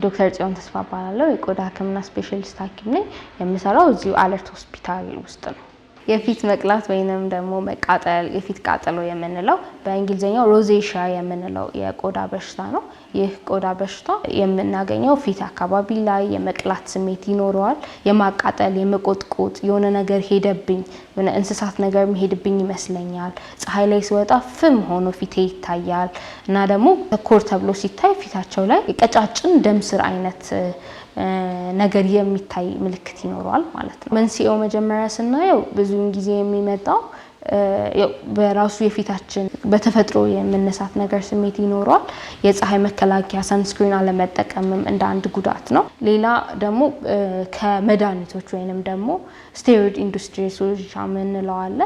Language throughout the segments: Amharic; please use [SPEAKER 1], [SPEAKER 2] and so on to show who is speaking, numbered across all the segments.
[SPEAKER 1] ዶክተር ጽዮን ተስፋ እባላለሁ የቆዳ ህክምና ስፔሻሊስት ሐኪም ነኝ። የምሰራው እዚሁ አለርት ሆስፒታል ውስጥ ነው። የፊት መቅላት ወይንም ደግሞ መቃጠል የፊት ቃጠሎ የምንለው በእንግሊዘኛው ሮዜሺያ የምንለው የቆዳ በሽታ ነው። ይህ ቆዳ በሽታ የምናገኘው ፊት አካባቢ ላይ የመቅላት ስሜት ይኖረዋል። የማቃጠል የመቆጥቆጥ የሆነ ነገር ሄደብኝ የሆነ እንስሳት ነገር ሄድብኝ ይመስለኛል። ፀሐይ ላይ ሲወጣ ፍም ሆኖ ፊቴ ይታያል እና ደግሞ ተኮር ተብሎ ሲታይ ፊታቸው ላይ ቀጫጭን ደም ስር አይነት ነገር የሚታይ ምልክት ይኖረዋል ማለት ነው። መንስኤው መጀመሪያ ስናየው ብዙውን ጊዜ የሚመጣው በራሱ የፊታችን በተፈጥሮ የመነሳት ነገር ስሜት ይኖረዋል። የፀሐይ መከላከያ ሰንስክሪን አለመጠቀምም እንደ አንድ ጉዳት ነው። ሌላ ደግሞ ከመድኃኒቶች ወይንም ደግሞ ስቴሮይድ ኢንዱስትሪሶች የምንለው አለ።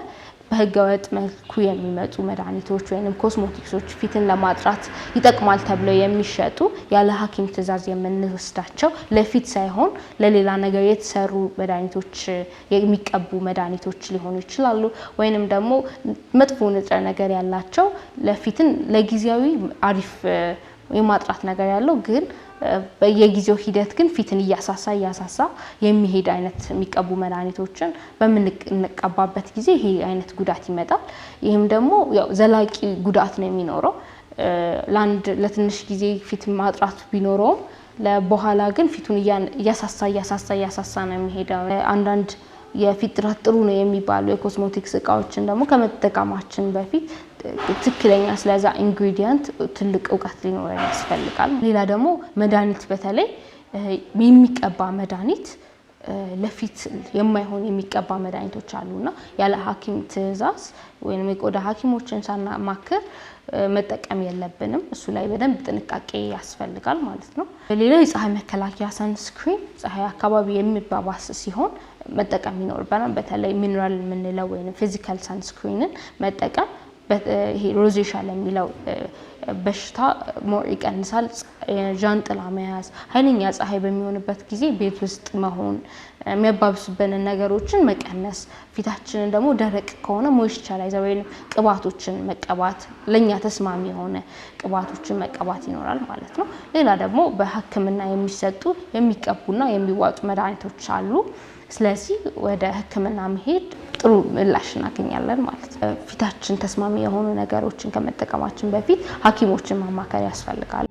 [SPEAKER 1] በህገወጥ መልኩ የሚመጡ መድኃኒቶች ወይንም ኮስሞቲክሶች ፊትን ለማጥራት ይጠቅማል ተብለው የሚሸጡ ያለ ሐኪም ትዕዛዝ የምንወስዳቸው ለፊት ሳይሆን ለሌላ ነገር የተሰሩ መድኃኒቶች የሚቀቡ መድኃኒቶች ሊሆኑ ይችላሉ። ወይንም ደግሞ መጥፎ ንጥረ ነገር ያላቸው ለፊትን ለጊዜያዊ አሪፍ የማጥራት ነገር ያለው ግን በየጊዜው ሂደት ግን ፊትን እያሳሳ የሚሄድ አይነት የሚቀቡ መድኃኒቶችን በምንቀባበት ጊዜ ይሄ አይነት ጉዳት ይመጣል። ይህም ደግሞ ያው ዘላቂ ጉዳት ነው የሚኖረው። ለትንሽ ጊዜ ፊት ማጥራት ቢኖረውም ለበኋላ ግን ፊቱን እያሳሳ ነው የሚሄደው። አንዳንድ የፊት ጥራት ጥሩ ነው የሚባሉ የኮስሞቲክስ እቃዎችን ደግሞ ከመጠቀማችን በፊት ትክክለኛ ስለዛ ኢንግሪዲየንት ትልቅ እውቀት ሊኖረን ያስፈልጋል። ሌላ ደግሞ መድኃኒት በተለይ የሚቀባ መድኃኒት ለፊት የማይሆን የሚቀባ መድኃኒቶች አሉና ያለ ሐኪም ትዕዛዝ ወይንም የቆዳ ሐኪሞችን ሳናማክር መጠቀም የለብንም። እሱ ላይ በደንብ ጥንቃቄ ያስፈልጋል ማለት ነው። ሌላው የፀሐይ መከላከያ ሰንስክሪን ፀሐይ አካባቢ የሚባባስ ሲሆን መጠቀም ይኖርብናል። በተለይ ሚነራል የምንለው ወይንም ፊዚካል ሰንስክሪንን መጠቀም ይሄ ሮዜሺያ ለሚለው በሽታ ሞር ይቀንሳል። ጃንጥላ መያዝ፣ ኃይለኛ ፀሐይ በሚሆንበት ጊዜ ቤት ውስጥ መሆን፣ የሚያባብሱብንን ነገሮችን መቀነስ፣ ፊታችንን ደግሞ ደረቅ ከሆነ ሞይስቸራይዘር ወይም ቅባቶችን መቀባት፣ ለኛ ተስማሚ የሆነ ቅባቶችን መቀባት ይኖራል ማለት ነው። ሌላ ደግሞ በሕክምና የሚሰጡ የሚቀቡና የሚዋጡ መድኃኒቶች አሉ። ስለዚህ ወደ ሕክምና መሄድ ጥሩ ምላሽ እናገኛለን ማለት ነው። ፊታችን ተስማሚ የሆኑ ነገሮችን ከመጠቀማችን በፊት ሐኪሞችን ማማከር ያስፈልጋል።